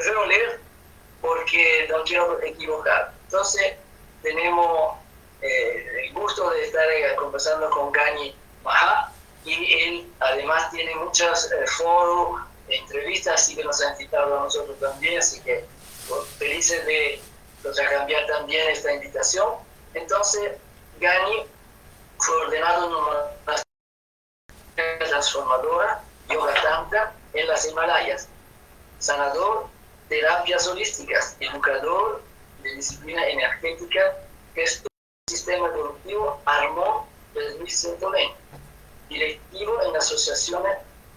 prefiero leer porque no quiero equivocar. Entonces, tenemos el gusto de estar conversando con Gani Maha, y él además tiene muchos foros, entrevistas, así que nos ha invitado a nosotros también, así que felices de cambiar también esta invitación. Entonces, Gani fue ordenado en una transformadora, Yoga Tantra, en las Himalayas, sanador, terapias holísticas, educador de disciplina energética, gestor del sistema evolutivo Armón 2120, directivo en la Asociación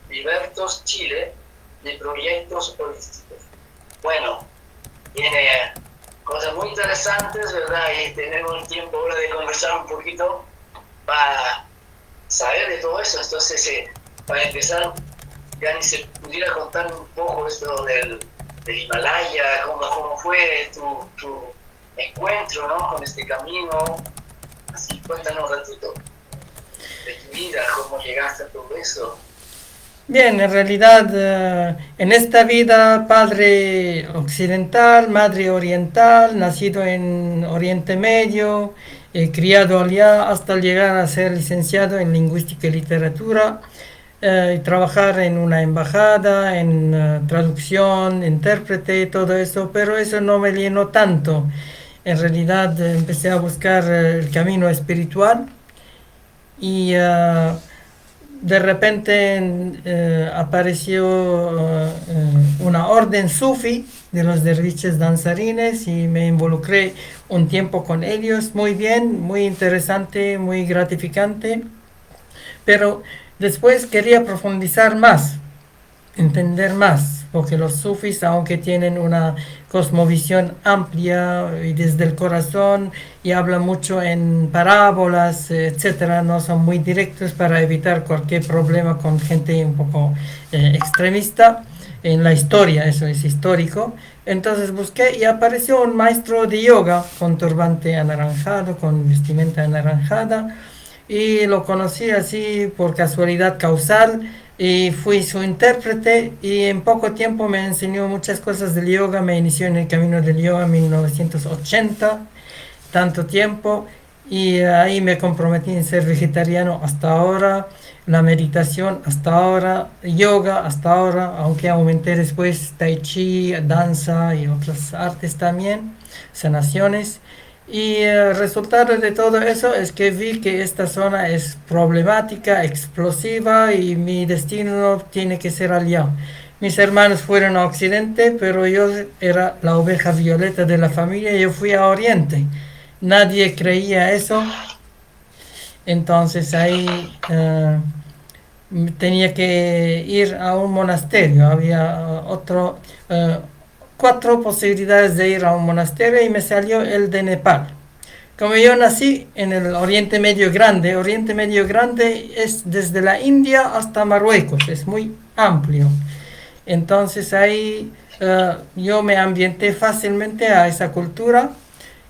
Libertos Chile de Proyectos Holísticos. Bueno, tiene cosas muy interesantes, ¿verdad? Y tenemos tiempo ahora de conversar un poquito para saber de todo eso. Entonces, para empezar, Gani, ¿se pudiera contar un poco esto del Himalaya? ¿Cómo fue tu encuentro, ¿no?, con este camino? Así, cuéntanos un ratito de tu vida, cómo llegaste a todo eso. Bien, en realidad, en esta vida, padre occidental, madre oriental, nacido en Oriente Medio, criado allá hasta llegar a ser licenciado en lingüística y literatura, y trabajar en una embajada, en traducción, intérprete, todo eso, pero eso no me llenó tanto. En realidad, empecé a buscar el camino espiritual y de repente apareció una orden sufi de los derviches danzarines y me involucré un tiempo con ellos. Muy bien, muy interesante, muy gratificante, pero después quería profundizar más, entender más, porque los sufis, aunque tienen una cosmovisión amplia y desde el corazón y hablan mucho en parábolas, etcétera, no son muy directos para evitar cualquier problema con gente un poco extremista en la historia, eso es histórico. Entonces busqué y apareció un maestro de yoga con turbante anaranjado, con vestimenta anaranjada, y lo conocí así por casualidad causal y fui su intérprete y en poco tiempo me enseñó muchas cosas del yoga, me inició en el camino del yoga en 1980, tanto tiempo, y ahí me comprometí en ser vegetariano hasta ahora, la meditación hasta ahora, yoga hasta ahora, aunque aumenté después tai chi, danza y otras artes también, sanaciones. Y el resultado de todo eso es que vi que esta zona es problemática, explosiva y mi destino tiene que ser allá. Mis hermanos fueron a Occidente, pero yo era la oveja violeta de la familia y yo fui a Oriente. Nadie creía eso, entonces ahí tenía que ir a un monasterio. Había cuatro posibilidades de ir a un monasterio y me salió el de Nepal. Como yo nací en el Oriente Medio Grande es desde la India hasta Marruecos, es muy amplio. Entonces ahí yo me ambienté fácilmente a esa cultura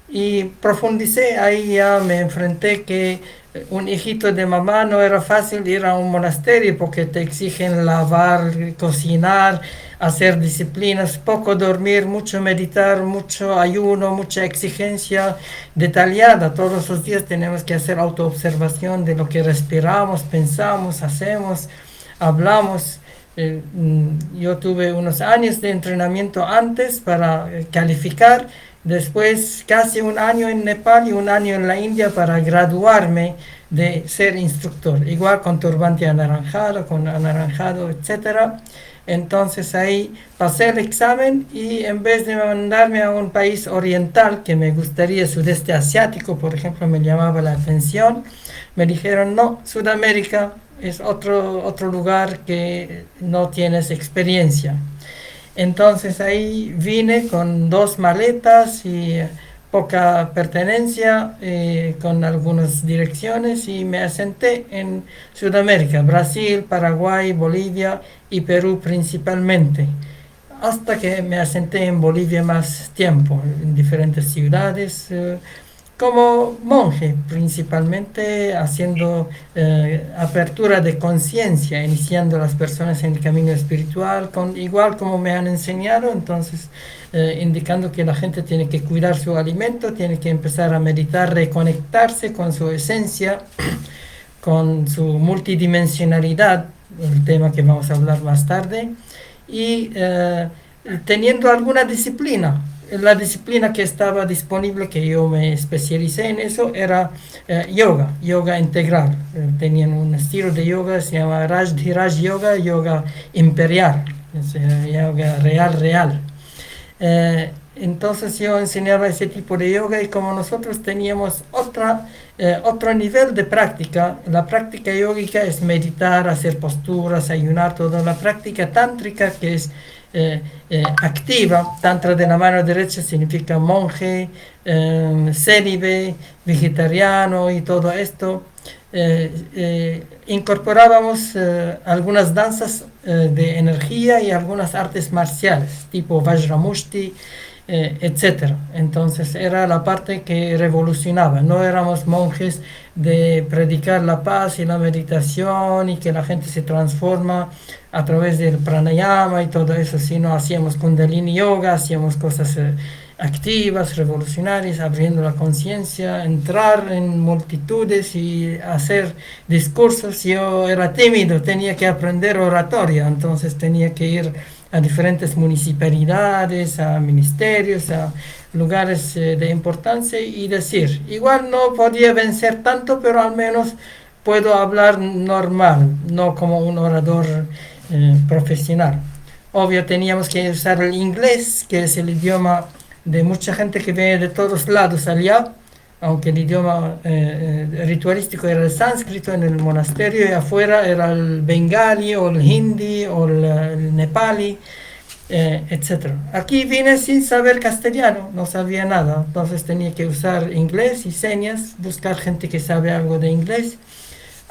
y profundicé, ahí ya me enfrenté que un hijito de mamá no era fácil ir a un monasterio porque te exigen lavar, cocinar, hacer disciplinas, poco dormir, mucho meditar, mucho ayuno, mucha exigencia detallada. Todos los días tenemos que hacer autoobservación de lo que respiramos, pensamos, hacemos, hablamos. Yo tuve unos años de entrenamiento antes para calificar, después casi un año en Nepal y un año en la India para graduarme de ser instructor, igual con turbante anaranjado, con anaranjado, etcétera. Entonces ahí pasé el examen y en vez de mandarme a un país oriental, que me gustaría, sudeste asiático, por ejemplo, me llamaba la atención, me dijeron, no, Sudamérica es otro lugar que no tienes experiencia. Entonces ahí vine con dos maletas y poca pertenencia, con algunas direcciones y me asenté en Sudamérica, Brasil, Paraguay, Bolivia y Perú principalmente. Hasta que me asenté en Bolivia más tiempo, en diferentes ciudades, como monje, principalmente haciendo apertura de conciencia, iniciando a las personas en el camino espiritual, igual como me han enseñado, entonces indicando que la gente tiene que cuidar su alimento, tiene que empezar a meditar, reconectarse con su esencia, con su multidimensionalidad, el tema que vamos a hablar más tarde, y teniendo alguna disciplina. La disciplina que estaba disponible, que yo me especialicé en eso, era yoga integral. Tenían un estilo de yoga, se llama Rajdhiraj Yoga, yoga imperial, yoga real. Entonces yo enseñaba ese tipo de yoga y como nosotros teníamos otro nivel de práctica, la práctica yógica es meditar, hacer posturas, ayunar, toda la práctica tántrica que es activa. Tantra de la mano derecha significa monje, célibe, vegetariano y todo esto. Incorporábamos algunas danzas de energía y algunas artes marciales, tipo Vajramushti, etc. Entonces era la parte que revolucionaba. No éramos monjes de predicar la paz y la meditación y que la gente se transforma a través del pranayama y todo eso, sino hacíamos kundalini yoga, hacíamos cosas activas, revolucionarias, abriendo la conciencia, entrar en multitudes y hacer discursos. Yo era tímido, tenía que aprender oratoria, entonces tenía que ir a diferentes municipalidades, a ministerios, a lugares de importancia y decir, igual no podía vencer tanto, pero al menos puedo hablar normal, no como un orador profesional. Obvio teníamos que usar el inglés, que es el idioma de mucha gente que viene de todos lados allá, aunque el idioma ritualístico era el sánscrito en el monasterio y afuera era el bengali o el hindi o el nepali, etc. Aquí vine sin saber castellano, no sabía nada, entonces tenía que usar inglés y señas, buscar gente que sabe algo de inglés,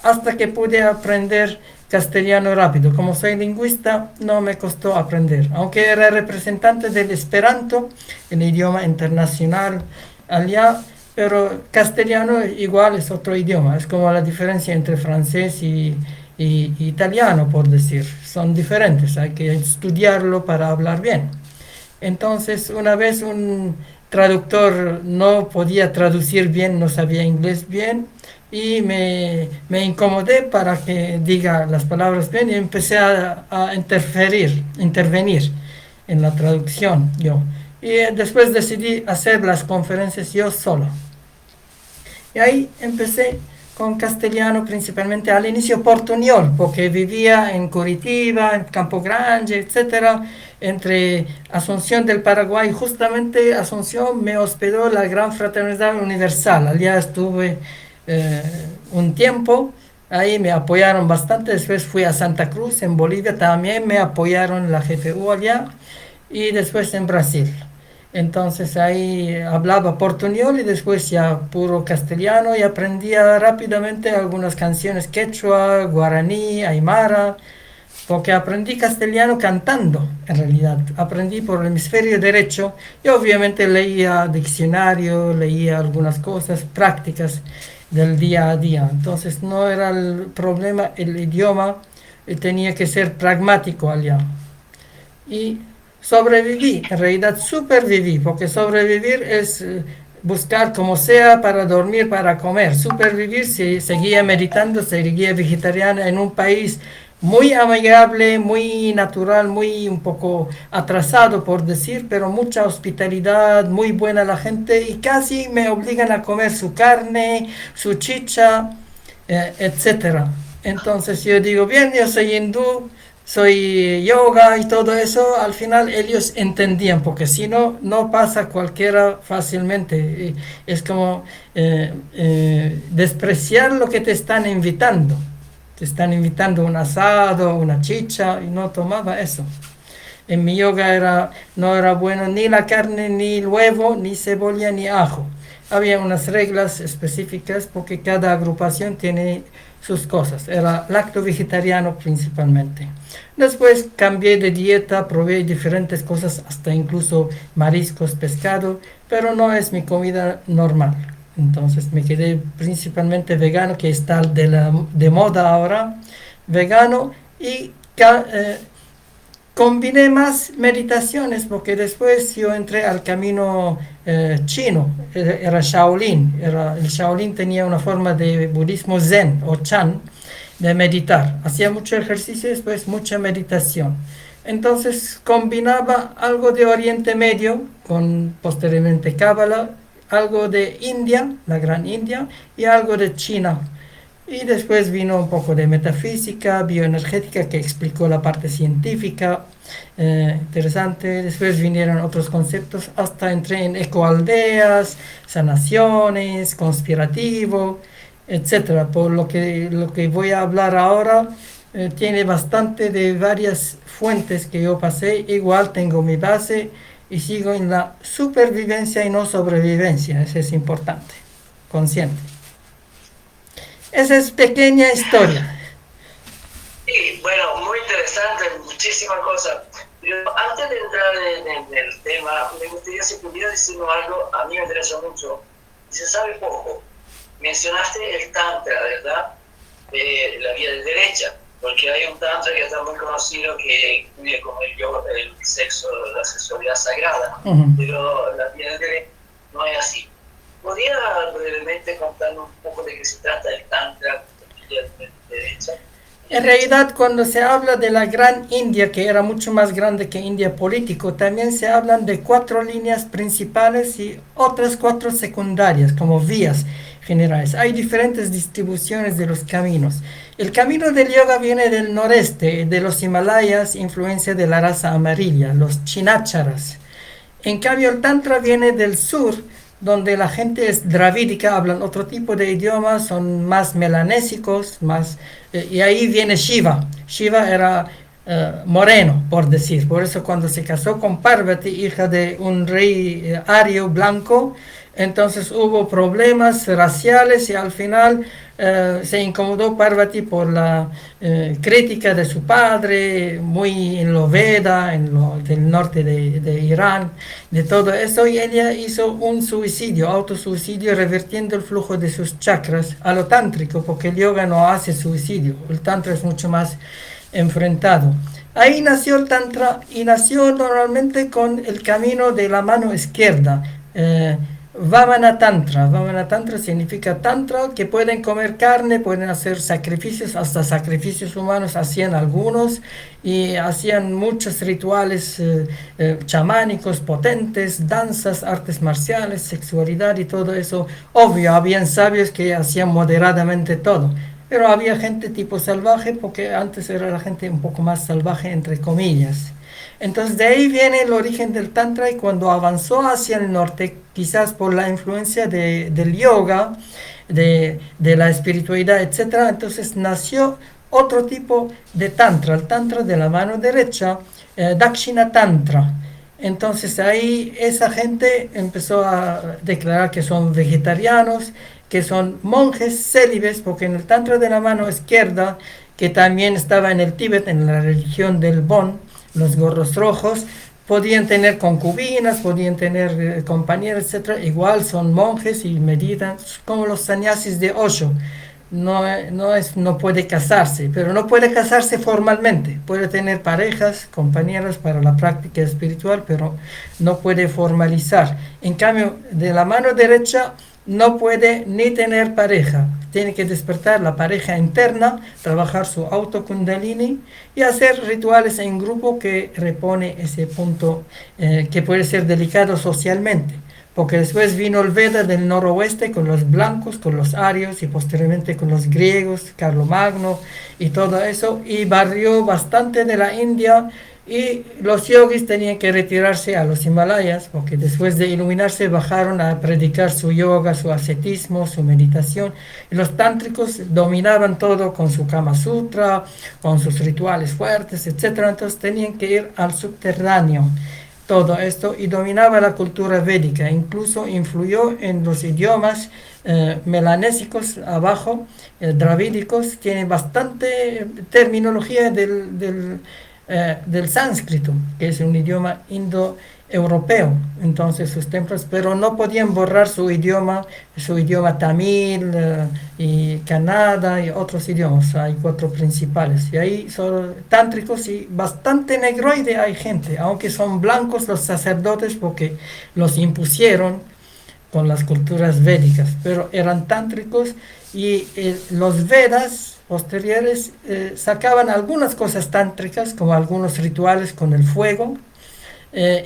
hasta que pude aprender castellano rápido. Como soy lingüista, no me costó aprender, aunque era representante del Esperanto, el idioma internacional allá, pero castellano igual es otro idioma, es como la diferencia entre francés y italiano, por decir, son diferentes, hay que estudiarlo para hablar bien. Entonces, una vez un traductor no podía traducir bien, no sabía inglés bien, y me incomodé para que diga las palabras bien y empecé a intervenir en la traducción yo. Y después decidí hacer las conferencias yo solo. Y ahí empecé con castellano principalmente al inicio portuñol, porque vivía en Curitiba, en Campo Grande, etcétera, entre Asunción del Paraguay. Justamente Asunción me hospedó la Gran Fraternidad Universal. Allá estuve un tiempo, ahí me apoyaron bastante. Después fui a Santa Cruz, en Bolivia, también me apoyaron la GFU allá, y después en Brasil. Entonces ahí hablaba portuñol y después ya puro castellano y aprendía rápidamente algunas canciones quechua, guaraní, aymara, porque aprendí castellano cantando, en realidad. Aprendí por el hemisferio derecho y obviamente leía diccionario, leía algunas cosas prácticas del día a día. Entonces no era el problema el idioma, tenía que ser pragmático allá. Y sobreviví, en realidad superviví, porque sobrevivir es buscar como sea para dormir, para comer. Supervivir si seguía meditando, seguía vegetariana en un país muy amigable, muy natural, muy un poco atrasado por decir, pero mucha hospitalidad, muy buena la gente y casi me obligan a comer su carne, su chicha, etcétera. Entonces yo digo, bien, yo soy hindú, soy yoga y todo eso, al final ellos entendían, porque si no, no pasa cualquiera fácilmente. Es como despreciar lo que te están invitando. Te están invitando un asado, una chicha, y no tomaba eso. En mi yoga no era bueno ni la carne, ni el huevo, ni cebolla, ni ajo. Había unas reglas específicas porque cada agrupación tiene sus cosas. Era lacto vegetariano principalmente. Después cambié de dieta, probé diferentes cosas, hasta incluso mariscos, pescado, pero no es mi comida normal. Entonces me quedé principalmente vegano, que está de moda ahora, vegano, y combiné más meditaciones porque después yo entré al camino chino, era Shaolin. El Shaolin tenía una forma de budismo zen o chan de meditar. Hacía mucho ejercicio y después mucha meditación. Entonces combinaba algo de Oriente Medio con posteriormente Cábala, algo de India, la Gran India, y algo de China. Y después vino un poco de metafísica, bioenergética, que explicó la parte científica, interesante. Después vinieron otros conceptos, hasta entré en ecoaldeas, sanaciones, conspirativo, etcétera. Por lo que voy a hablar ahora tiene bastante de varias fuentes que yo pasé. Igual tengo mi base y sigo en la supervivencia y no sobrevivencia. Eso es importante, consciente. Esa es pequeña historia. Sí, bueno, muy interesante, muchísimas cosas. Pero antes de entrar en el tema, me gustaría si pudiera decirnos algo, a mí me interesa mucho, y se sabe poco. Mencionaste el Tantra, ¿verdad? La vía de derecha, porque hay un Tantra que está muy conocido que incluye como el sexo, la sexualidad sagrada, pero la vía de derecha no es así. ¿Podría brevemente contarnos un poco de qué se trata el Tantra de derecha? En realidad, cuando se habla de la Gran India, que era mucho más grande que India político, también se hablan de 4 líneas principales y otras 4 secundarias, como vías generales. Hay diferentes distribuciones de los caminos. El camino del yoga viene del noreste, de los Himalayas, influencia de la raza amarilla, los chinacharas. En cambio, el Tantra viene del sur, donde la gente es dravídica, hablan otro tipo de idiomas, son más melanésicos, y ahí viene Shiva. Shiva era moreno, por decir. Por eso cuando se casó con Parvati, hija de un rey ario blanco, entonces hubo problemas raciales y al final se incomodó Parvati por la crítica de su padre, muy en lo Veda, del norte de Irán, de todo eso, y ella hizo un suicidio, autosuicidio, revirtiendo el flujo de sus chakras a lo tántrico, porque el yoga no hace suicidio, el tantra es mucho más enfrentado. Ahí nació el Tantra y nació normalmente con el camino de la mano izquierda. Vamana Tantra. Vamana Tantra significa Tantra, que pueden comer carne, pueden hacer sacrificios, hasta sacrificios humanos hacían algunos, y hacían muchos rituales chamánicos potentes, danzas, artes marciales, sexualidad y todo eso. Obvio, habían sabios que hacían moderadamente todo. Pero había gente tipo salvaje, porque antes era la gente un poco más salvaje, entre comillas. Entonces de ahí viene el origen del Tantra, y cuando avanzó hacia el norte, quizás por la influencia del yoga, de la espiritualidad, etc., entonces nació otro tipo de Tantra, el Tantra de la mano derecha, Dakshina Tantra. Entonces ahí esa gente empezó a declarar que son vegetarianos, que son monjes célibes, porque en el Tantra de la mano izquierda, que también estaba en el Tíbet, en la religión del Bon, los gorros rojos, podían tener concubinas, podían tener compañeras, etc. Igual son monjes y meditan, como los sannyasis de Osho. No puede casarse, pero no puede casarse formalmente. Puede tener parejas, compañeras para la práctica espiritual, pero no puede formalizar. En cambio, de la mano derecha no puede ni tener pareja. Tiene que despertar la pareja interna, trabajar su auto kundalini y hacer rituales en grupo que repone ese punto que puede ser delicado socialmente. Porque después vino el Veda del noroeste con los blancos, con los arios y posteriormente con los griegos, Carlomagno y todo eso, y barrió bastante de la India, y los yogis tenían que retirarse a los Himalayas, porque después de iluminarse bajaron a predicar su yoga, su ascetismo, su meditación, y los tántricos dominaban todo con su Kama Sutra, con sus rituales fuertes, etc. Entonces tenían que ir al subterráneo todo esto, y dominaba la cultura védica, incluso influyó en los idiomas melanésicos abajo, dravídicos, tiene bastante terminología del sánscrito, que es un idioma indoeuropeo, entonces sus templos, pero no podían borrar su idioma tamil y kannada y otros idiomas, hay 4 principales, y ahí son tántricos y bastante negroide hay gente, aunque son blancos los sacerdotes porque los impusieron con las culturas védicas, pero eran tántricos y los Vedas posteriores sacaban algunas cosas tántricas, como algunos rituales con el fuego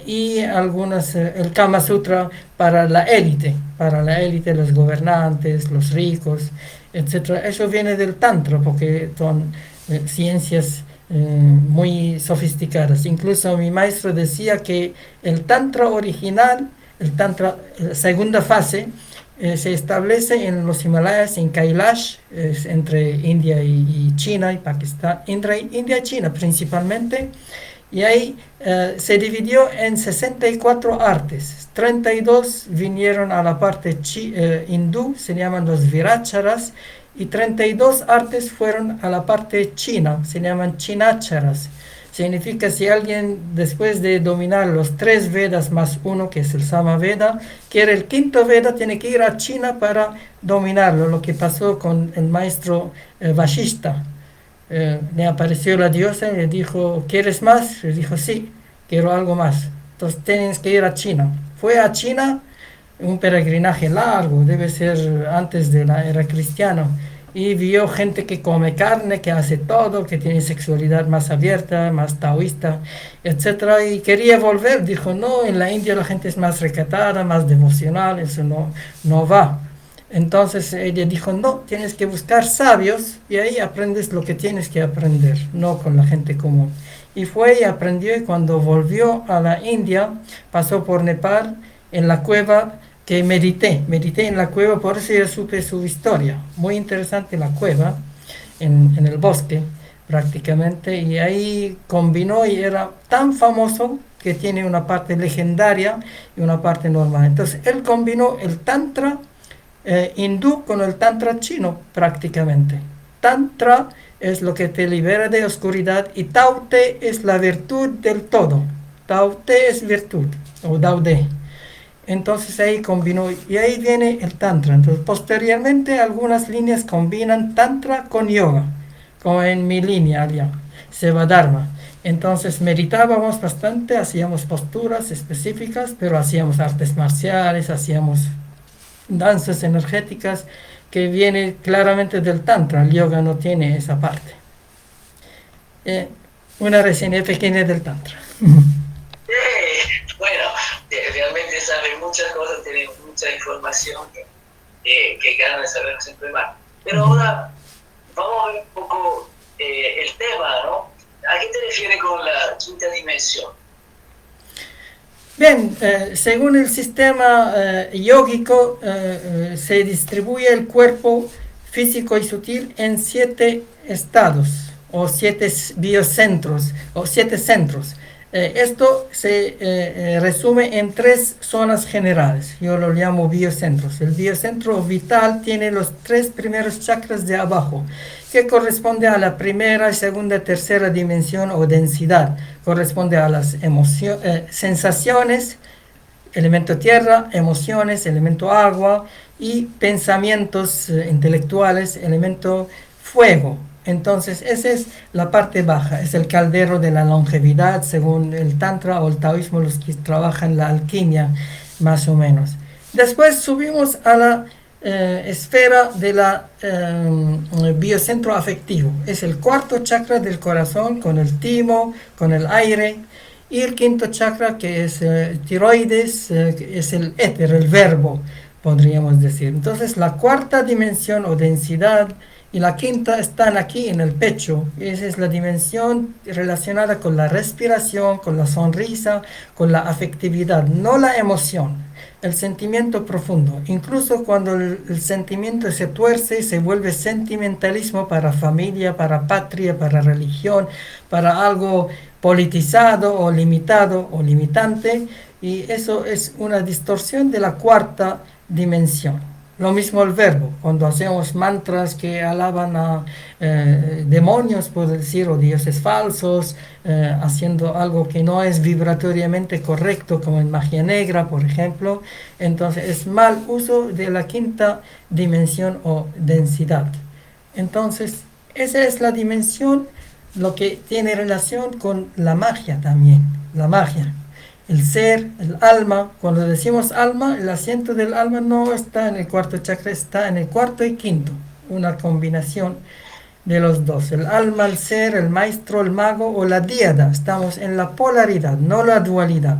y algunas, el Kama Sutra para la élite, los gobernantes, los ricos, etcétera. Eso viene del Tantra, porque son ciencias muy sofisticadas. Incluso mi maestro decía que el Tantra original, el Tantra, la segunda fase, se establece en los Himalayas, en Kailash, entre India y China y Pakistán, entre India y China principalmente, y ahí se dividió en 64 artes. 32 vinieron a la parte hindú, se llaman los Viracharas, y 32 artes fueron a la parte china, se llaman Chinacharas. Significa si alguien después de dominar los 3 Vedas más uno, que es el Samaveda, quiere el 5.º Veda, tiene que ir a China para dominarlo, lo que pasó con el maestro Vashishta. Le apareció la diosa y le dijo, ¿quieres más? Le dijo, sí, quiero algo más. Entonces tienes que ir a China. Fue a China, un peregrinaje largo, debe ser antes de la era cristiana, y vio gente que come carne, que hace todo, que tiene sexualidad más abierta, más taoísta, etcétera, y quería volver. Dijo, no, en la India la gente es más recatada, más devocional, eso no va. Entonces ella dijo, no, tienes que buscar sabios y ahí aprendes lo que tienes que aprender, no con la gente común. Y fue y aprendió, y cuando volvió a la India, pasó por Nepal, en la cueva que medité en la cueva, por eso ya supe su historia. Muy interesante la cueva, en el bosque prácticamente, y ahí combinó y era tan famoso que tiene una parte legendaria y una parte normal. Entonces él combinó el tantra hindú con el tantra chino prácticamente. Tantra es lo que te libera de oscuridad y Tao Te es la virtud del todo. Tao Te es virtud, o Tao Te. Entonces ahí combinó, y ahí viene el tantra. Entonces posteriormente algunas líneas combinan tantra con yoga, como en mi línea allá, Sevadharma. Entonces meditábamos bastante, hacíamos posturas específicas, pero hacíamos artes marciales, hacíamos danzas energéticas, que viene claramente del tantra. El yoga no tiene esa parte. Una reseña pequeña del tantra. Bueno, realmente sabe muchas cosas, tiene mucha información que ganas de saber siempre más. Pero ahora vamos a ver un poco el tema, ¿no? ¿A qué te refieres con la quinta dimensión? Bien, según el sistema yógico, se distribuye el cuerpo físico y sutil en 7 estados, o 7 biocentros, o 7 centros. Esto se resume en 3 zonas generales, yo lo llamo biocentros. El biocentro vital tiene los 3 primeros chakras de abajo, que corresponde a la primera, segunda, tercera dimensión o densidad. Corresponde a las sensaciones, elemento tierra, emociones, elemento agua, y pensamientos intelectuales, elemento fuego. Entonces esa es la parte baja, es el caldero de la longevidad según el tantra o el taoísmo, los que trabajan la alquimia más o menos. Después subimos a la esfera de la biocentro afectivo, es el 4.º chakra del corazón, con el timo, con el aire, y el 5.º chakra, que es tiroides, que es el éter, el verbo, podríamos decir. Entonces la 4ª dimensión o densidad y la 5ª están aquí en el pecho. Esa es la dimensión relacionada con la respiración, con la sonrisa, con la afectividad, no la emoción, el sentimiento profundo. Incluso cuando el sentimiento se tuerce, se vuelve sentimentalismo para familia, para patria, para religión, para algo politizado o limitado o limitante, y eso es una distorsión de la 4ª dimensión. Lo mismo el verbo, cuando hacemos mantras que alaban a demonios, por decir, o dioses falsos, haciendo algo que no es vibratoriamente correcto, como en magia negra, por ejemplo, entonces es mal uso de la quinta dimensión o densidad. Entonces, esa es la dimensión, lo que tiene relación con la magia también, la magia. El ser, el alma, cuando decimos alma, el asiento del alma no está en el cuarto chakra, está en el cuarto y quinto, una combinación de los dos. El alma, el ser, el maestro, el mago o la díada, estamos en la polaridad, no la dualidad.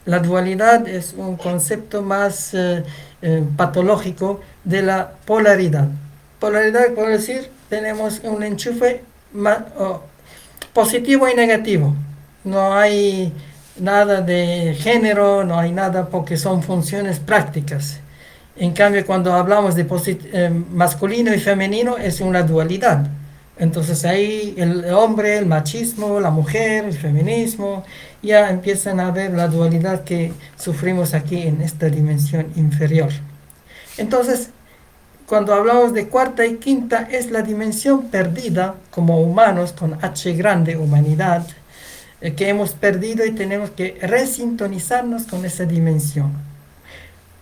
La dualidad es un concepto más patológico de la polaridad. Polaridad, por decir, tenemos un enchufe positivo y negativo. No hay nada de género, no hay nada porque son funciones prácticas. En cambio, cuando hablamos de masculino y femenino, es una dualidad. Entonces ahí el hombre, el machismo, la mujer, el feminismo, ya empiezan a ver la dualidad que sufrimos aquí en esta dimensión inferior. Entonces, cuando hablamos de cuarta y quinta, es la dimensión perdida como humanos, con H grande, humanidad, que hemos perdido y tenemos que resintonizarnos con esa dimensión.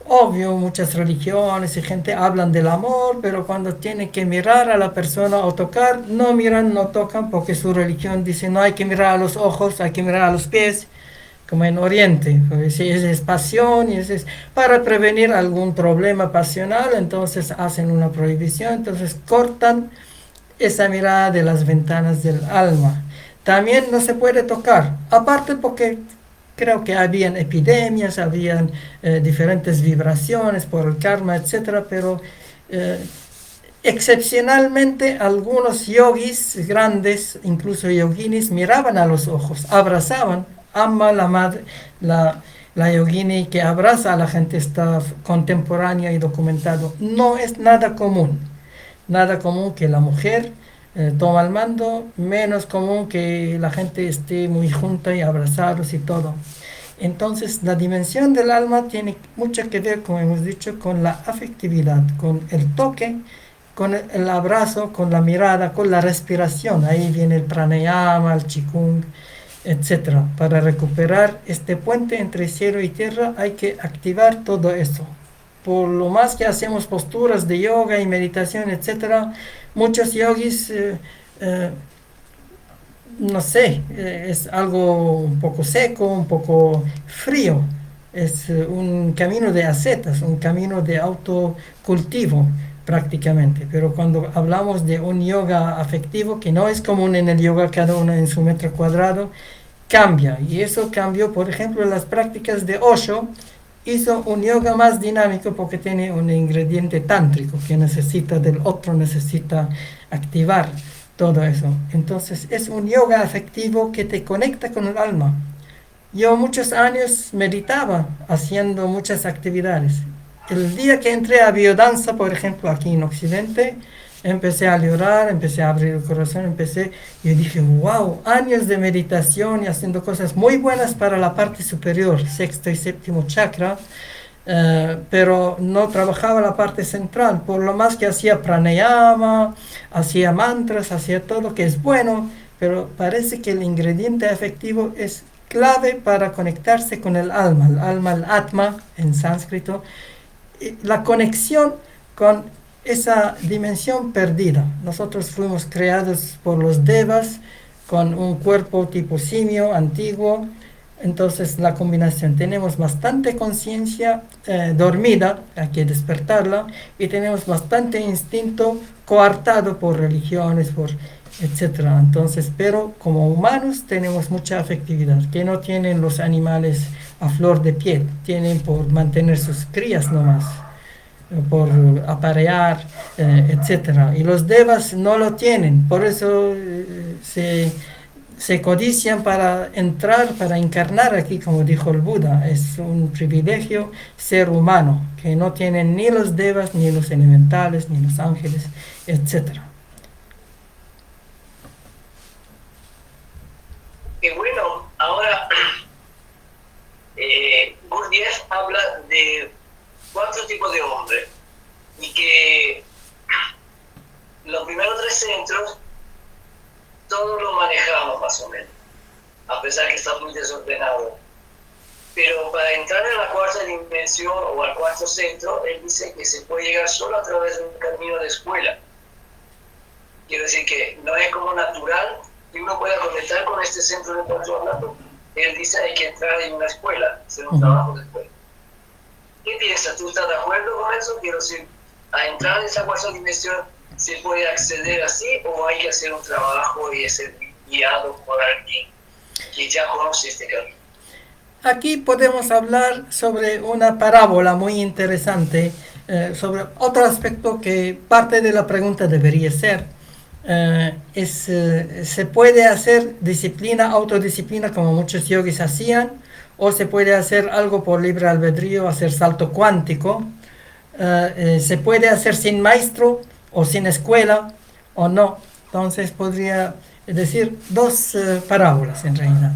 Obvio, muchas religiones y gente hablan del amor, pero cuando tienen que mirar a la persona o tocar, no miran, no tocan, porque su religión dice no hay que mirar a los ojos, hay que mirar a los pies, como en Oriente. Pues, si es pasión y es para prevenir algún problema pasional, entonces hacen una prohibición, entonces cortan esa mirada de las ventanas del alma. También no se puede tocar, aparte porque creo que habían epidemias, habían diferentes vibraciones por el karma, etcétera, pero excepcionalmente algunos yogis grandes, incluso yoginis, miraban a los ojos, abrazaban. Ama la madre, la yogini que abraza a la gente está contemporánea y documentado. No es nada común que la mujer toma el mando, menos común que la gente esté muy junta y abrazados y todo. Entonces la dimensión del alma tiene mucho que ver, como hemos dicho, con la afectividad, con el toque, con el abrazo, con la mirada, con la respiración. Ahí viene el pranayama, el qigong, etcétera. Para recuperar este puente entre cielo y tierra hay que activar todo eso. Por lo más que hacemos posturas de yoga y meditación, etcétera, muchos yogis, no sé, es algo un poco seco, un poco frío. Es un camino de ascetas, un camino de autocultivo prácticamente. Pero cuando hablamos de un yoga afectivo, que no es común en el yoga, cada uno en su metro cuadrado, cambia. Y eso cambió, por ejemplo, en las prácticas de Osho. Hizo un yoga más dinámico porque tiene un ingrediente tántrico que necesita del otro, necesita activar todo eso. Entonces es un yoga afectivo que te conecta con el alma. Yo muchos años meditaba haciendo muchas actividades. El día que entré a biodanza, por ejemplo, aquí en Occidente, empecé a llorar, empecé a abrir el corazón, yo dije, wow, años de meditación y haciendo cosas muy buenas para la parte superior, sexto y séptimo chakra, pero no trabajaba la parte central, por lo más que hacía pranayama, hacía mantras, hacía todo, que es bueno, pero parece que el ingrediente afectivo es clave para conectarse con el alma, el atma en sánscrito, la conexión con esa dimensión perdida. Nosotros fuimos creados por los devas con un cuerpo tipo simio antiguo, entonces la combinación, tenemos bastante conciencia dormida, hay que despertarla, y tenemos bastante instinto coartado por religiones, por etcétera. Entonces, pero como humanos tenemos mucha afectividad que no tienen los animales a flor de piel, tienen por mantener sus crías nomás, por aparear, etcétera. Y los devas no lo tienen, por eso se codician para entrar, para encarnar aquí, como dijo el Buda. Es un privilegio ser humano, que no tienen ni los devas, ni los elementales, ni los ángeles, etcétera. Y bueno, ahora Gurdjieff habla de 4 tipos de hombres. y que los primeros 3 centros todos lo manejamos más o menos, a pesar que está muy desordenado. Pero para entrar en la 4ª dimensión o al 4º centro, él dice que se puede llegar solo a través de un camino de escuela. Quiero decir que no es como natural que uno pueda conectar con este centro del cual estoy hablando. Él dice que hay que entrar en una escuela, hacer un trabajo de escuela. ¿Qué piensas? ¿Tú estás de acuerdo con eso? Quiero decir, a entrar en esa 4ª dimensión, ¿se puede acceder así o hay que hacer un trabajo y ser guiado por alguien que ya conoce este camino? Aquí podemos hablar sobre una parábola muy interesante, sobre otro aspecto que parte de la pregunta debería ser. ¿Se puede hacer disciplina, autodisciplina como muchos yogis hacían? ¿O se puede hacer algo por libre albedrío, hacer salto cuántico? ¿Se puede hacer sin maestro o sin escuela o no? Entonces podría decir 2 parábolas en realidad.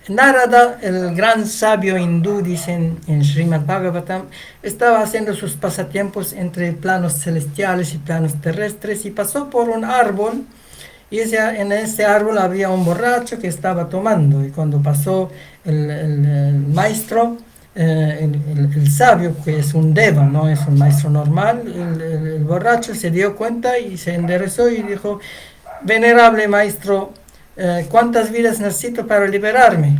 Narada, el gran sabio hindú, dicen en Srimad Bhagavatam, estaba haciendo sus pasatiempos entre planos celestiales y planos terrestres y pasó por un árbol y en ese árbol había un borracho que estaba tomando y cuando pasó el maestro, el sabio, que es un deva, no es un maestro normal, el borracho se dio cuenta y se enderezó y dijo: venerable maestro, ¿cuántas vidas necesito para liberarme?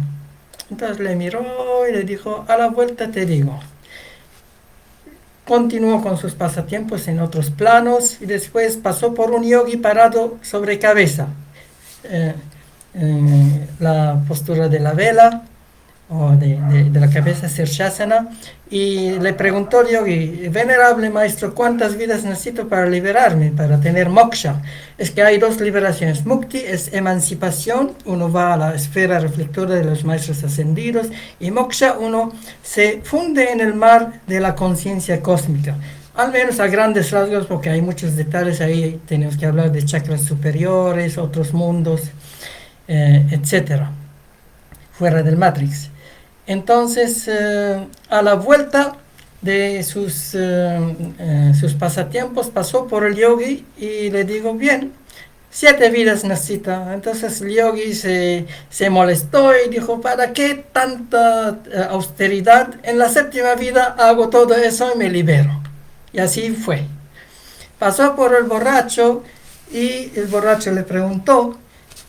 Entonces le miró y le dijo: a la vuelta te digo. Continuó con sus pasatiempos en otros planos y después pasó por un yogi parado sobre cabeza, la postura de la vela o de la cabeza Sirsasana, y le preguntó el yogi: venerable maestro, ¿cuántas vidas necesito para liberarme, para tener moksha? Es que hay 2 liberaciones. Mukti es emancipación, uno va a la esfera reflectora de los maestros ascendidos, y moksha, uno se funde en el mar de la conciencia cósmica. Al menos a grandes rasgos, porque hay muchos detalles ahí, tenemos que hablar de chakras superiores, otros mundos, etcétera, fuera del Matrix. Entonces, a la vuelta de sus pasatiempos, pasó por el yogi y le dijo: bien, 7 vidas necesita. Entonces el yogi se molestó y dijo: ¿para qué tanta austeridad? En la 7ª vida hago todo eso y me libero. Y así fue. Pasó por el borracho y el borracho le preguntó.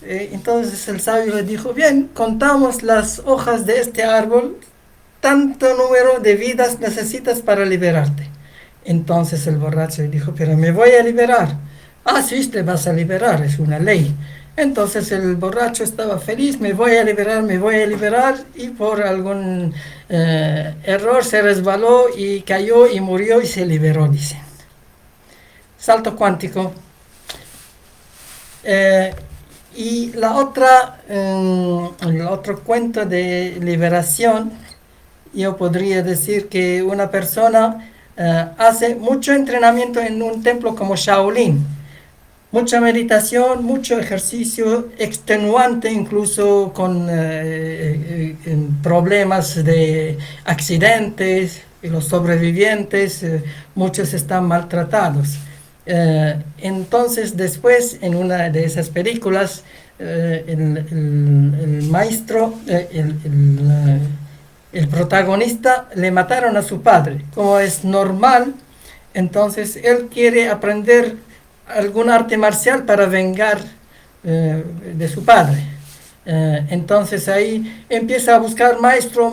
Entonces el sabio le dijo: bien, contamos las hojas de este árbol, tanto número de vidas necesitas para liberarte. Entonces el borracho le dijo: pero me voy a liberar. Ah, sí, te vas a liberar, es una ley. Entonces el borracho estaba feliz: me voy a liberar, y por algún error se resbaló y cayó y murió y se liberó, dice. Salto cuántico. Y el otro cuento de liberación, yo podría decir que una persona hace mucho entrenamiento en un templo como Shaolin, mucha meditación, mucho ejercicio extenuante, incluso con problemas de accidentes, y los sobrevivientes, muchos están maltratados. Entonces después, en una de esas películas, el maestro, el protagonista, le mataron a su padre. Como es normal, entonces él quiere aprender algún arte marcial para vengar de su padre. Entonces ahí empieza a buscar maestro,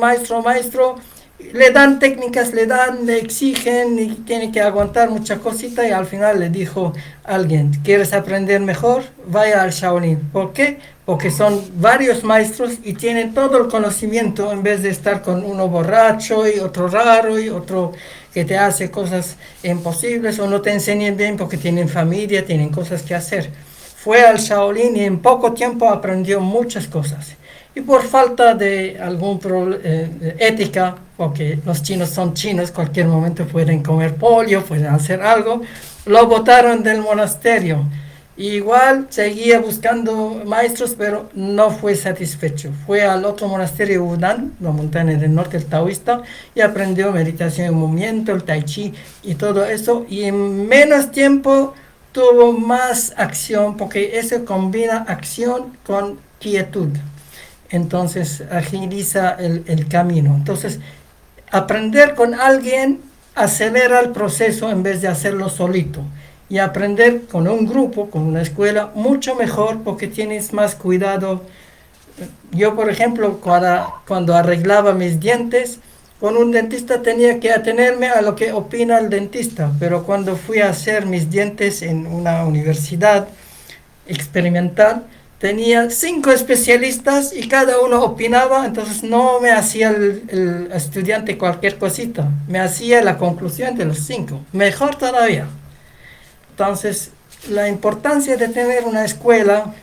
le dan técnicas, le exigen y tiene que aguantar mucha cosita, y al final le dijo alguien: ¿quieres aprender mejor? Vaya al Shaolin. ¿Por qué? Porque son varios maestros y tienen todo el conocimiento, en vez de estar con uno borracho y otro raro y otro que te hace cosas imposibles o no te enseñan bien porque tienen familia, tienen cosas que hacer. Fue al Shaolin y en poco tiempo aprendió muchas cosas. Y por falta de algún ética, porque los chinos son chinos, cualquier momento pueden comer pollo, pueden hacer algo, lo botaron del monasterio. Igual seguía buscando maestros, pero no fue satisfecho. Fue al otro monasterio Wudan, la montaña del norte, el taoísta, y aprendió meditación en movimiento, el tai chi y todo eso. Y en menos tiempo tuvo más acción, porque eso combina acción con quietud. Entonces agiliza el camino. Entonces, aprender con alguien acelera el proceso en vez de hacerlo solito. Y aprender con un grupo, con una escuela, mucho mejor porque tienes más cuidado. Yo, por ejemplo, cuando arreglaba mis dientes, con un dentista tenía que atenerme a lo que opina el dentista, pero cuando fui a hacer mis dientes en una universidad experimental, tenía 5 especialistas y cada uno opinaba, entonces no me hacía el estudiante cualquier cosita, me hacía la conclusión de los 5, mejor todavía. Entonces, la importancia de tener una escuela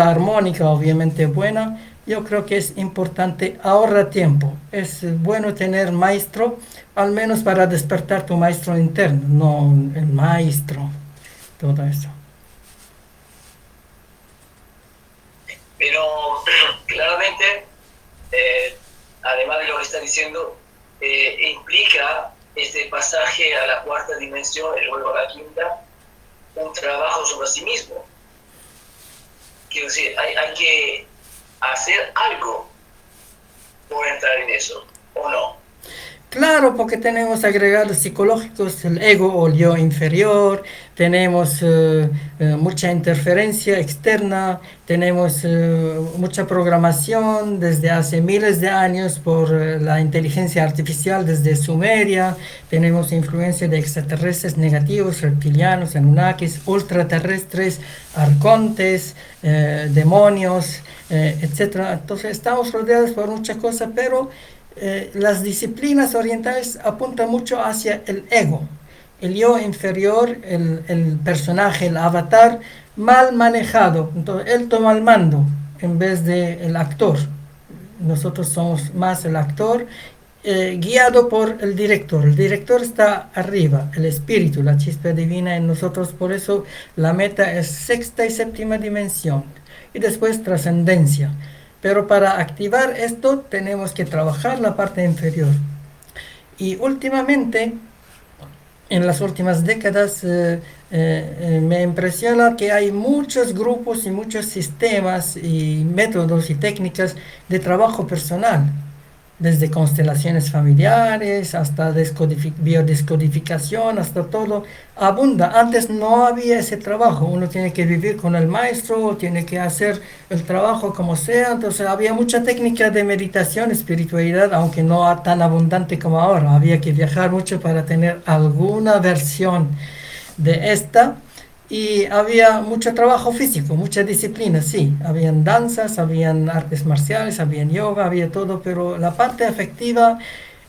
armónica, obviamente buena, yo creo que es importante, ahorra tiempo. Es bueno tener maestro, al menos para despertar tu maestro interno, no el maestro, todo eso. Pero claramente, además de lo que está diciendo, implica este pasaje a la cuarta dimensión y luego a la quinta, un trabajo sobre sí mismo. Quiero decir, hay que hacer algo por entrar en eso, ¿o no? Claro, porque tenemos agregados psicológicos, el ego o el yo inferior, tenemos mucha interferencia externa, tenemos mucha programación desde hace miles de años por la inteligencia artificial desde Sumeria, tenemos influencia de extraterrestres negativos, reptilianos, anunnakis, ultraterrestres, arcontes, demonios, etcétera. Entonces estamos rodeados por muchas cosas, pero las disciplinas orientales apuntan mucho hacia el ego, el yo inferior, el personaje, el avatar mal manejado. Entonces, él toma el mando en vez del actor. Nosotros somos más el actor, guiado por el director. El director está arriba, el espíritu, la chispa divina en nosotros. Por eso la meta es sexta y séptima dimensión. Y después trascendencia. Pero para activar esto tenemos que trabajar la parte inferior. Y últimamente, en las últimas décadas, me impresiona que hay muchos grupos y muchos sistemas y métodos y técnicas de trabajo personal, desde constelaciones familiares hasta biodescodificación, hasta todo, abunda. Antes no había ese trabajo, uno tiene que vivir con el maestro, tiene que hacer el trabajo como sea, entonces había mucha técnica de meditación, espiritualidad, aunque no tan abundante como ahora, había que viajar mucho para tener alguna versión de esta. Y había mucho trabajo físico, mucha disciplina, sí. Habían danzas, habían artes marciales, habían yoga, había todo, pero la parte afectiva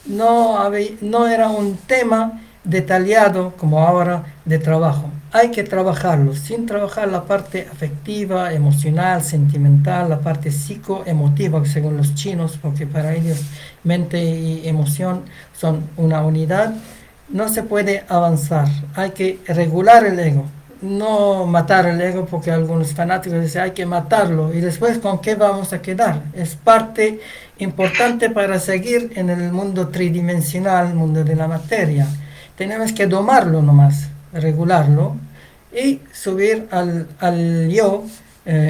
no era un tema detallado como ahora de trabajo. Hay que trabajarlo, sin trabajar la parte afectiva, emocional, sentimental, la parte psicoemotiva, según los chinos, porque para ellos mente y emoción son una unidad. No se puede avanzar, hay que regular el ego, no matar el ego, porque algunos fanáticos dicen hay que matarlo y después con qué vamos a quedar. Es parte importante para seguir en el mundo tridimensional, mundo de la materia. Tenemos que domarlo nomás, regularlo y subir al yo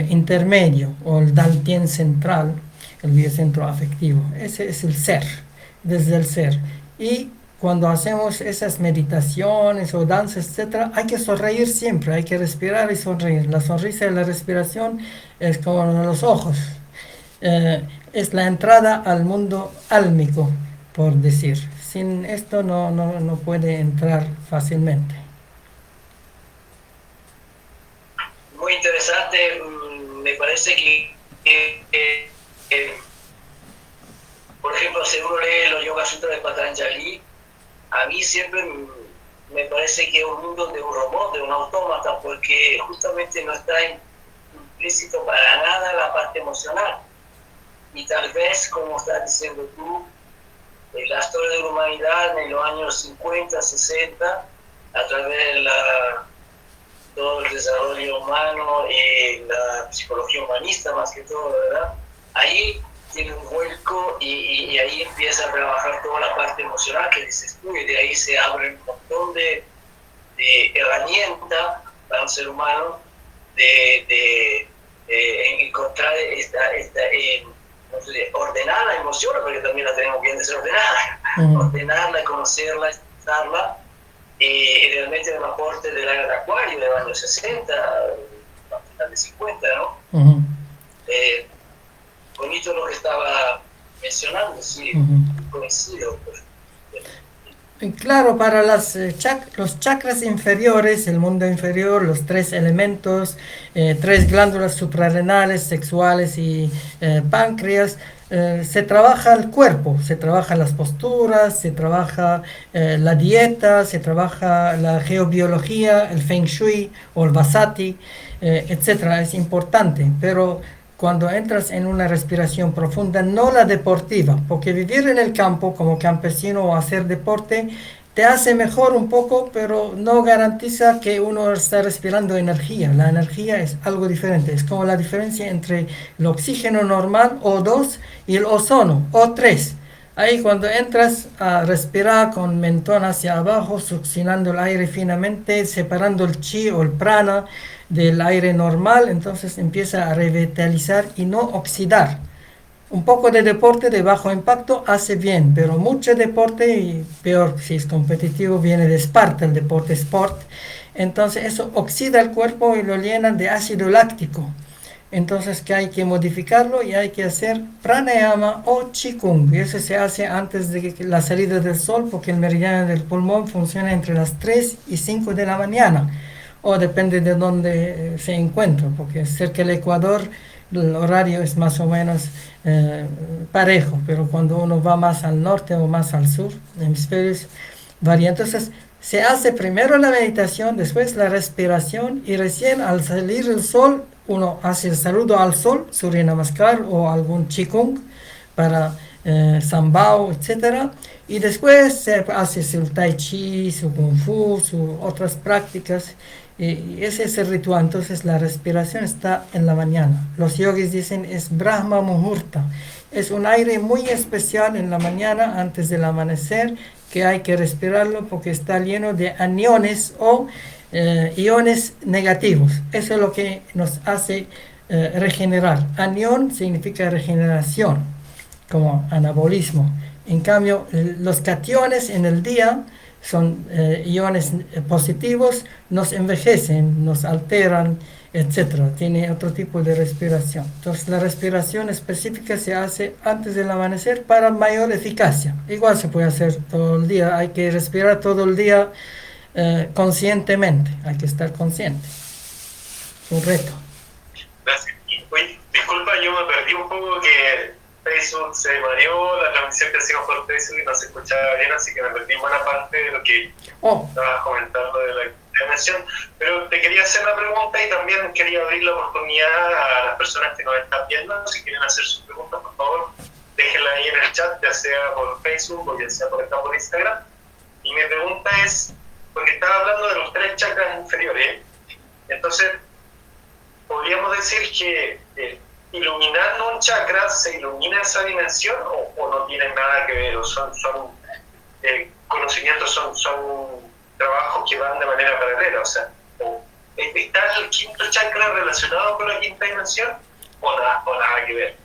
intermedio o el Dantien central, el biocentro afectivo. Ese es el ser, desde el ser. Y cuando hacemos esas meditaciones o danzas, etcétera, hay que sonreír siempre, hay que respirar y sonreír. La sonrisa y la respiración es como los ojos. Es la entrada al mundo álmico, por decir. Sin esto no puede entrar fácilmente. Muy interesante, me parece que, por ejemplo, si uno lee los Yoga Sutras de Patanjali, a mí siempre me parece que es un mundo de un robot, de un autómata, porque justamente no está implícito para nada la parte emocional. Y tal vez, como estás diciendo tú, la historia de la humanidad en los años 50, 60, a través todo el desarrollo humano y la psicología humanista más que todo, ¿verdad? Ahí tiene un vuelco y ahí empieza a trabajar toda la parte emocional que dices tú, y de ahí se abre un montón de herramientas para un ser humano de encontrar no sé, ordenar la emoción, porque también la tenemos bien desordenada, ordenarla, conocerla, expresarla, y realmente un aporte del área de Acuario de los años 60, a final de 50, ¿no? Bonito lo que estaba mencionando, sí, coincido. Pues. Claro, para los chakras inferiores, el mundo inferior, los tres elementos, tres glándulas suprarrenales, sexuales y páncreas, se trabaja el cuerpo, se trabaja las posturas, se trabaja la dieta, se trabaja la geobiología, el feng shui o el basati, etcétera. Es importante, pero cuando entras en una respiración profunda, no la deportiva, porque vivir en el campo como campesino o hacer deporte te hace mejor un poco, pero no garantiza que uno está respirando energía. La energía es algo diferente, es como la diferencia entre el oxígeno normal, O2, y el ozono, O3. Ahí cuando entras a respirar con mentón hacia abajo, succionando el aire finamente, separando el chi o el prana del aire normal, entonces empieza a revitalizar y no oxidar. Un poco de deporte de bajo impacto hace bien, pero mucho deporte, y peor si es competitivo, viene de Esparta, el deporte sport. Entonces eso oxida el cuerpo y lo llena de ácido láctico. Entonces que hay que modificarlo y hay que hacer pranayama o qigong. Y eso se hace antes de la salida del sol, porque el meridiano del pulmón funciona entre las 3 y 5 de la mañana. O depende de dónde se encuentra, porque cerca del Ecuador el horario es más o menos parejo, pero cuando uno va más al norte o más al sur, hemisferios varía. Entonces se hace primero la meditación, después la respiración, y recién al salir el sol uno hace el saludo al sol, Surya Namaskar o algún Qigong para Sambao, etcétera, y después se hace su Tai Chi, su Kung Fu, sus otras prácticas, y ese es el ritual. Entonces la respiración está en la mañana. Los yogis dicen es Brahma Muhurta, es un aire muy especial en la mañana antes del amanecer, que hay que respirarlo porque está lleno de aniones o iones negativos. Eso es lo que nos hace regenerar. Anión significa regeneración, como anabolismo. En cambio, los cationes en el día son iones positivos, nos envejecen, nos alteran, etcétera. Tiene otro tipo de respiración. Entonces, la respiración específica se hace antes del amanecer para mayor eficacia. Igual se puede hacer todo el día. Hay que respirar todo el día conscientemente. Hay que estar consciente. Es un reto. Gracias. Oye, disculpa, yo me perdí un poco que Facebook se mareó, la transmisión que hacíamos por Facebook y no se escuchaba bien, así que me perdí buena parte de lo que estabas comentando de la dimensión. Pero te quería hacer una pregunta y también quería abrir la oportunidad a las personas que nos están viendo. Si quieren hacer sus preguntas, por favor, déjenla ahí en el chat, ya sea por Facebook o ya sea por acá por Instagram. Y mi pregunta es, porque estaba hablando de los 3 chakras inferiores, entonces, ¿podríamos decir que iluminando un chakra se ilumina esa dimensión o no tienen nada que ver? ¿O son conocimientos, son trabajos que van de manera paralela? O sea, ¿está el quinto chakra relacionado con la quinta dimensión o nada que ver?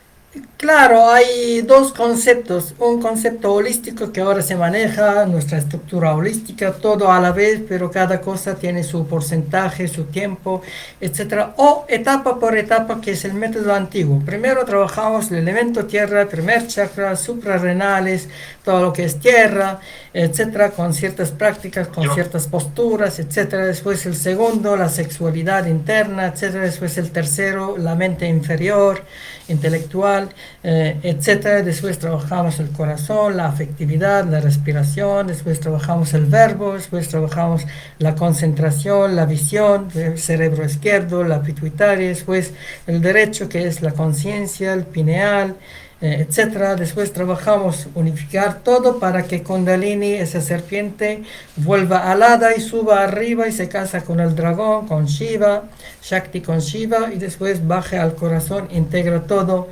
Claro, hay dos conceptos, un concepto holístico que ahora se maneja, nuestra estructura holística, todo a la vez, pero cada cosa tiene su porcentaje, su tiempo, etcétera, o etapa por etapa, que es el método antiguo. Primero trabajamos el elemento tierra, primer chakra, suprarrenales, todo lo que es tierra, etcétera, con ciertas prácticas, con ciertas posturas, etcétera. Después el segundo, la sexualidad interna, etcétera. Después el tercero, la mente inferior, intelectual, etcétera. Después trabajamos el corazón, la afectividad, la respiración. Después trabajamos el verbo. Después trabajamos la concentración, la visión, el cerebro izquierdo, la pituitaria. Después el derecho, que es la conciencia, el pineal, etcétera. Después trabajamos unificar todo para que Kundalini, esa serpiente, vuelva alada y suba arriba y se casa con el dragón, con Shiva, Shakti con Shiva, y después baje al corazón, integra todo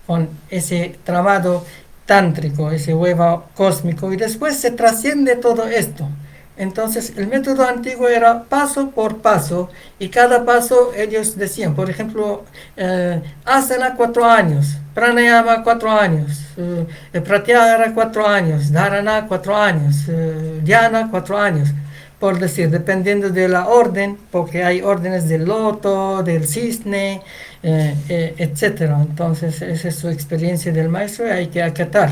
con ese tramado tántrico, ese huevo cósmico, y después se trasciende todo esto. Entonces el método antiguo era paso por paso, y cada paso ellos decían, por ejemplo, asana 4 años, pranayama 4 años, pratyahara 4 años, dharana 4 años, dhyana 4 años, por decir, dependiendo de la orden, porque hay órdenes del loto, del cisne, etcétera. Entonces esa es su experiencia del maestro y hay que acatar.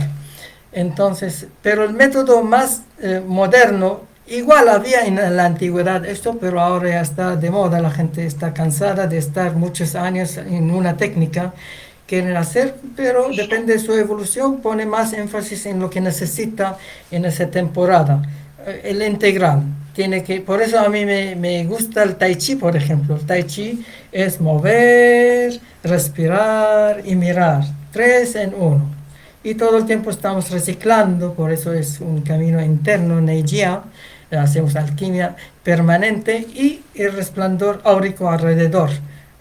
Entonces, pero el método más moderno, igual había en la antigüedad esto, pero ahora ya está de moda, la gente está cansada de estar muchos años en una técnica, quieren hacer, pero depende de su evolución, pone más énfasis en lo que necesita en esa temporada. El integral, tiene que, por eso a mí me gusta el Tai Chi, por ejemplo. El Tai Chi es mover, respirar y mirar, 3 en 1. Y todo el tiempo estamos reciclando, por eso es un camino interno, Neijia, hacemos alquimia permanente y el resplandor áurico alrededor.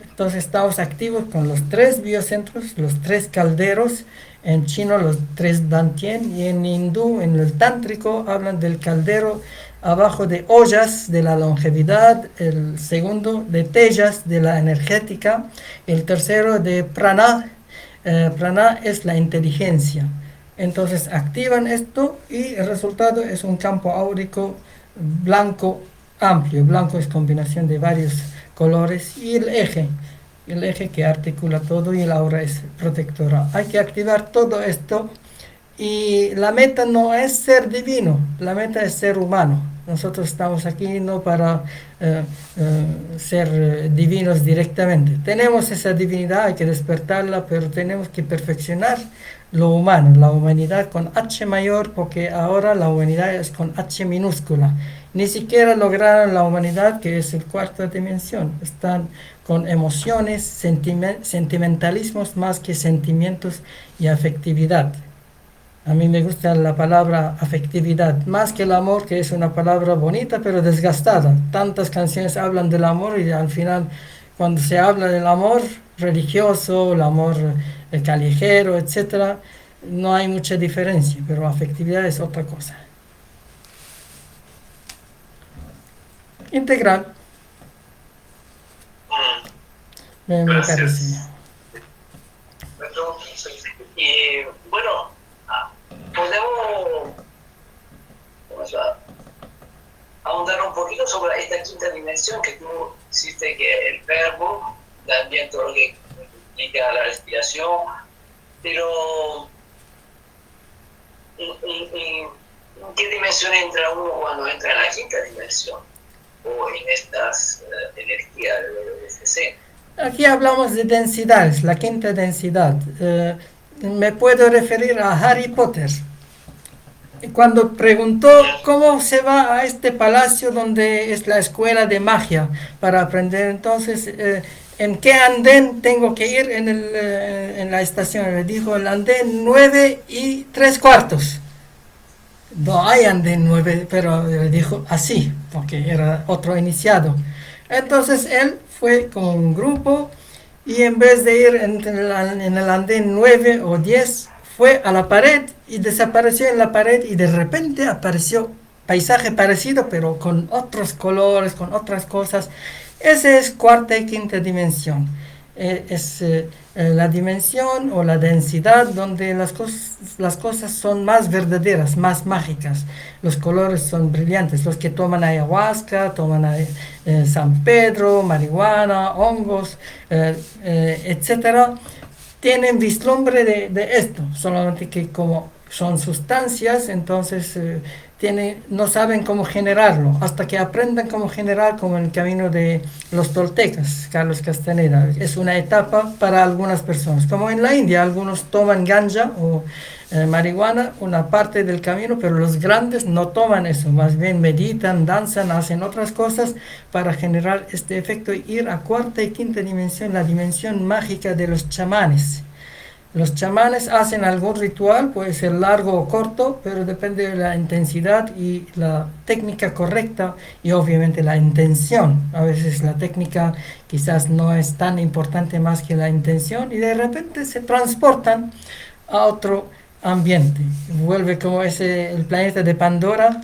Entonces estamos activos con los 3 biocentros, los 3 calderos, en chino los 3 dantien, y en hindú, en el tántrico, hablan del caldero abajo de ollas de la longevidad, el segundo de tellas de la energética, el tercero de prana. Prana es la inteligencia. Entonces activan esto y el resultado es un campo áurico blanco amplio. Blanco es combinación de varios colores, y el eje que articula todo, y la aura es protectora. Hay que activar todo esto, y la meta no es ser divino, la meta es ser humano. Nosotros estamos aquí no para ser divinos directamente. Tenemos esa divinidad, hay que despertarla, pero tenemos que perfeccionar lo humano, la humanidad con H mayor, porque ahora la humanidad es con H minúscula. Ni siquiera lograron la humanidad, que es el 4ª dimensión. Están con emociones, sentimentalismos más que sentimientos y afectividad. A mí me gusta la palabra afectividad, más que el amor, que es una palabra bonita pero desgastada. Tantas canciones hablan del amor, y al final, cuando se habla del amor religioso, el amor callejero, etcétera, no hay mucha diferencia, pero afectividad es otra cosa. Integral. Me parece. Y bueno, podemos ahondar un poquito sobre esta 5ª dimensión que tú hiciste, que el verbo, también todo lo que implica la respiración, pero ¿en qué dimensión entra uno cuando entra en la 5ª dimensión? O en estas energías de este ser. Aquí hablamos de densidades, la 5ª densidad. Me puedo referir a Harry Potter. Cuando preguntó cómo se va a este palacio donde es la escuela de magia para aprender, entonces, ¿en qué andén tengo que ir en la estación? Le dijo el andén 9 3/4. No hay andén 9, pero le dijo así, porque era otro iniciado. Entonces él fue con un grupo, y en vez de ir en el andén 9 o 10, fue a la pared y desapareció en la pared, y de repente apareció paisaje parecido, pero con otros colores, con otras cosas. Esa es 4ª y 5ª dimensión. Es la dimensión o la densidad donde las cosas son más verdaderas, más mágicas. Los colores son brillantes. Los que toman ayahuasca, toman San Pedro, marihuana, hongos, etcétera, tienen vislumbre de esto, solamente que como son sustancias, entonces no saben cómo generarlo, hasta que aprendan cómo generar, como en el camino de los toltecas, Carlos Castaneda. Es una etapa para algunas personas, como en la India, algunos toman ganja o marihuana, una parte del camino, pero los grandes no toman eso, más bien meditan, danzan, hacen otras cosas para generar este efecto, y ir a 4ª y 5ª dimensión, la dimensión mágica de los chamanes. Los chamanes hacen algún ritual, puede ser largo o corto, pero depende de la intensidad y la técnica correcta y obviamente la intención. A veces la técnica quizás no es tan importante más que la intención y de repente se transportan a otro ambiente. Vuelve como el planeta de Pandora,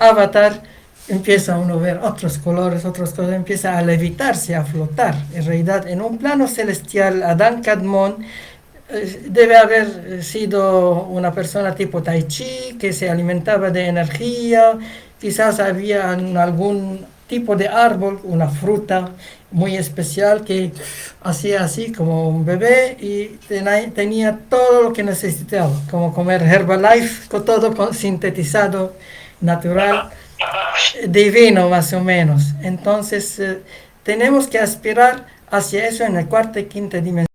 Avatar, empieza uno a ver otros colores, otras cosas, empieza a levitarse, a flotar. En realidad, en un plano celestial, Adán Kadmon debe haber sido una persona tipo Tai Chi, que se alimentaba de energía, quizás había algún tipo de árbol, una fruta muy especial que hacía así como un bebé y tenía todo lo que necesitaba, como comer Herbalife, con todo sintetizado, natural, divino más o menos. Entonces tenemos que aspirar hacia eso en la cuarta y quinta dimensión.